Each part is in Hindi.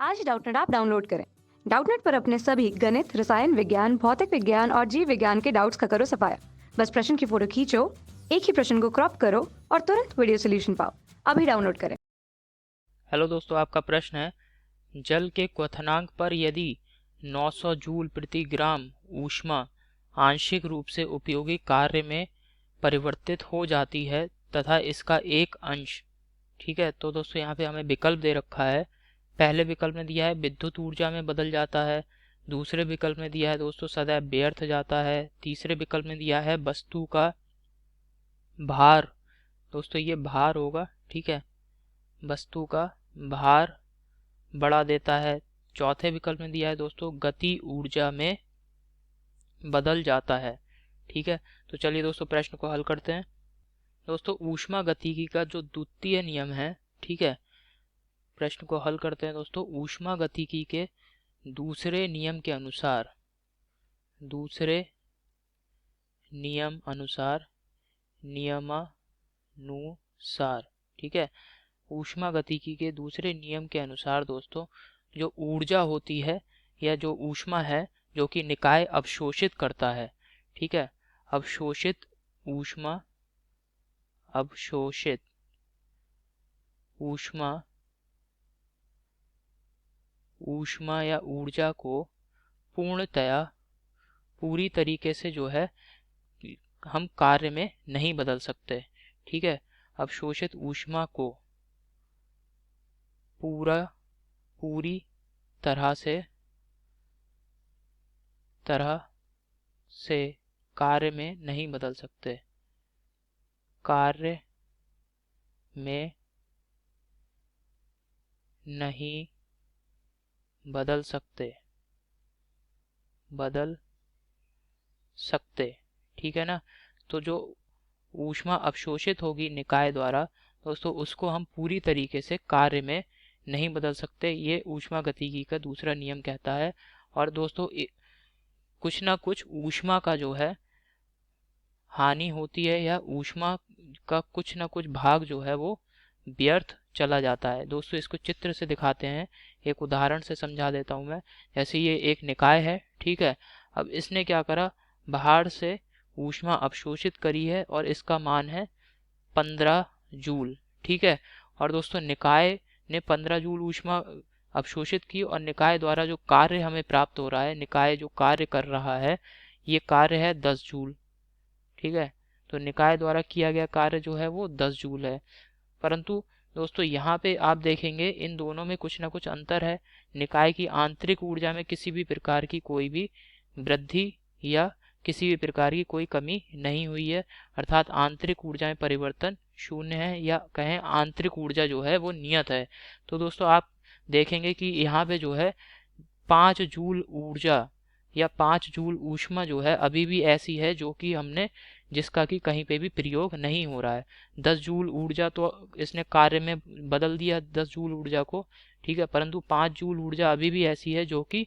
आज डाउटनेट ऐप डाउनलोड करें। डाउटनेट पर अपने सभी गणित, रसायन विज्ञान, भौतिक विज्ञान और जीव विज्ञान के डाउट्स का करो सफाया। बस प्रश्न की फोटो खींचो, एक ही प्रश्न को क्रॉप करो और तुरंत वीडियो सोल्यूशन पाओ। अभी डाउनलोड करें। हेलो दोस्तों, आपका प्रश्न है जल के क्वथनांक पर यदि 900 जूल प्रति ग्राम ऊष्मा आंशिक रूप से उपयोगी कार्य में परिवर्तित हो जाती है तथा इसका एक अंश, ठीक है। तो दोस्तों यहाँ पे हमें विकल्प दे रखा है। पहले विकल्प में दिया है विद्युत ऊर्जा में बदल जाता है, दूसरे विकल्प में दिया है दोस्तों सदैव व्यर्थ जाता है, तीसरे विकल्प में दिया है वस्तु का भार, दोस्तों ये भार होगा, ठीक है, वस्तु का भार बढ़ा देता है। चौथे विकल्प में दिया है दोस्तों गति ऊर्जा में बदल जाता है, ठीक है। तो चलिए दोस्तों प्रश्न को हल करते हैं। दोस्तों ऊष्मा गतिकी का जो द्वितीय नियम है, ठीक है, प्रश्न को हल करते हैं दोस्तों। ऊष्मा गतिकी के दूसरे नियम के अनुसार, दूसरे नियम अनुसार, नियमानुसार, ठीक है, ऊष्मा गतिकी के दूसरे नियम के अनुसार दोस्तों जो ऊर्जा होती है या जो ऊष्मा है जो कि निकाय अवशोषित करता है, ठीक है, अवशोषित ऊष्मा, अवशोषित ऊष्मा, ऊष्मा या ऊर्जा को पूर्णतया, पूरी तरीके से जो है हम कार्य में नहीं बदल सकते, ठीक है। अवशोषित ऊष्मा को पूरी तरह से कार्य में नहीं बदल सकते, कार्य में नहीं बदल सकते, ठीक है ना। तो जो ऊष्मा अवशोषित होगी निकाय द्वारा दोस्तों उसको हम पूरी तरीके से कार्य में नहीं बदल सकते, ये ऊष्मा गतिकी का दूसरा नियम कहता है। और दोस्तों कुछ ना कुछ ऊष्मा का जो है हानि होती है या ऊष्मा का कुछ ना कुछ भाग जो है वो व्यर्थ चला जाता है। दोस्तों इसको चित्र से दिखाते हैं, एक उदाहरण से समझा देता हूं मैं। जैसे ये एक निकाय है, ठीक है, अब इसने क्या करा, बाहर से ऊष्मा अवशोषित करी है और इसका मान है 15 जूल, ठीक है। और दोस्तों निकाय ने 15 जूल ऊष्मा अवशोषित की और निकाय द्वारा जो कार्य हमें प्राप्त हो रहा है, निकाय जो कार्य कर रहा है ये कार्य है 10 जूल, ठीक है। तो निकाय द्वारा किया गया कार्य जो है वो 10 जूल है। परंतु दोस्तों यहाँ पे आप देखेंगे इन दोनों में कुछ ना कुछ अंतर है। निकाय की आंतरिक ऊर्जा में किसी भी प्रकार की कोई भी वृद्धि या किसी भी प्रकार की कोई कमी नहीं हुई है, अर्थात आंतरिक ऊर्जा में परिवर्तन शून्य है, या कहें आंतरिक ऊर्जा जो है वो नियत है। तो दोस्तों आप देखेंगे कि यहाँ पे जो है 5 जूल ऊर्जा या 5 जूल ऊष्मा जो है अभी भी ऐसी है जो कि हमने, जिसका कि कहीं पे भी प्रयोग नहीं हो रहा है। 10 जूल ऊर्जा तो इसने कार्य में बदल दिया 10 जूल ऊर्जा को, ठीक है, परंतु 5 जूल ऊर्जा अभी भी ऐसी है जो कि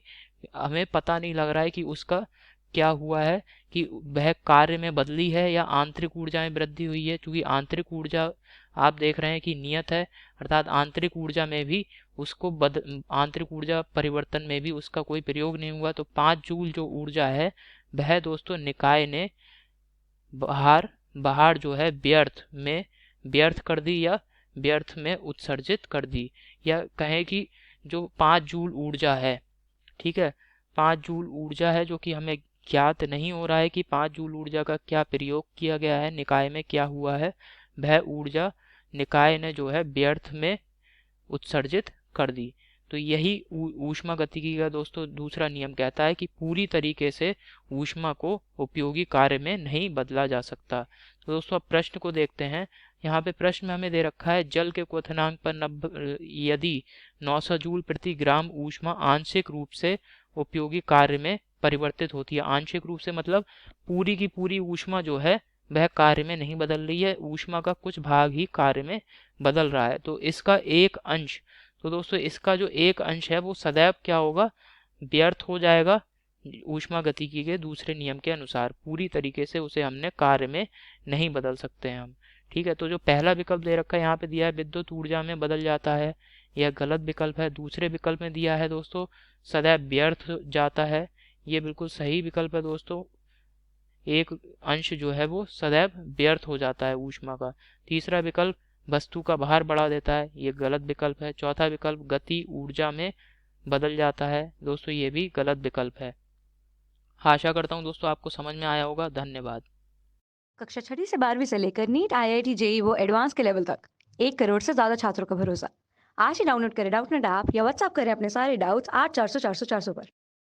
हमें पता नहीं लग रहा है कि उसका क्या हुआ है, कि वह कार्य में बदली है या आंतरिक ऊर्जा में वृद्धि हुई है। क्योंकि आंतरिक ऊर्जा आप देख रहे हैं कि नियत है, अर्थात आंतरिक ऊर्जा में भी उसको आंतरिक ऊर्जा परिवर्तन में भी उसका कोई प्रयोग नहीं हुआ। तो 5 जूल जो ऊर्जा है वह दोस्तों निकाय ने बाहर जो है व्यर्थ कर दी या व्यर्थ में उत्सर्जित कर दी। या कहें कि जो 5 जूल ऊर्जा है, ठीक है, 5 जूल ऊर्जा है जो कि हमें ज्ञात नहीं हो रहा है कि 5 जूल ऊर्जा का क्या प्रयोग किया गया है, निकाय में क्या हुआ है, वह ऊर्जा निकाय ने जो है व्यर्थ में उत्सर्जित कर दी। तो यही ऊष्मा गतिकी का दोस्तों दूसरा नियम कहता है कि पूरी तरीके से ऊष्मा को उपयोगी कार्य में नहीं बदला जा सकता। तो दोस्तों अब प्रश्न को देखते हैं। यहाँ पे प्रश्न में हमें दे रखा है जल के क्वथनांक पर यदि 900 जूल प्रति ग्राम ऊष्मा आंशिक रूप से उपयोगी कार्य में परिवर्तित होती है। आंशिक रूप से मतलब पूरी की पूरी ऊष्मा जो है वह कार्य में नहीं बदल रही है, ऊष्मा का कुछ भाग ही कार्य में बदल रहा है। तो इसका एक अंश, तो दोस्तों इसका जो एक अंश है वो सदैव क्या होगा, व्यर्थ हो जाएगा ऊष्मा गतिकी के दूसरे नियम के अनुसार। पूरी तरीके से उसे हमने कार्य में नहीं बदल सकते हैं हम, ठीक है। तो जो पहला विकल्प दे रखा है यहाँ पे दिया है विद्युत ऊर्जा में बदल जाता है, यह गलत विकल्प है। दूसरे विकल्प में दिया है दोस्तों सदैव व्यर्थ जाता है, ये बिल्कुल सही विकल्प है दोस्तों। एक अंश जो है वो सदैव व्यर्थ हो जाता है ऊष्मा का। तीसरा विकल्प वस्तु का भार बढ़ा देता है, ये गलत विकल्प है। चौथा विकल्प गति ऊर्जा में बदल जाता है, दोस्तों ये भी गलत विकल्प है। आशा करता हूँ दोस्तों आपको समझ में आया होगा। धन्यवाद। कक्षा 6ठी से 12वीं से लेकर नीट, आईआईटी, जेईई वो एडवांस के लेवल तक 1 करोड़ से ज्यादा छात्रों का भरोसा। आज ही डाउनलोड करें डाउटनेट ऐप या व्हाट्सएप करें अपने सारे डाउट्स 8400 400 400 पर।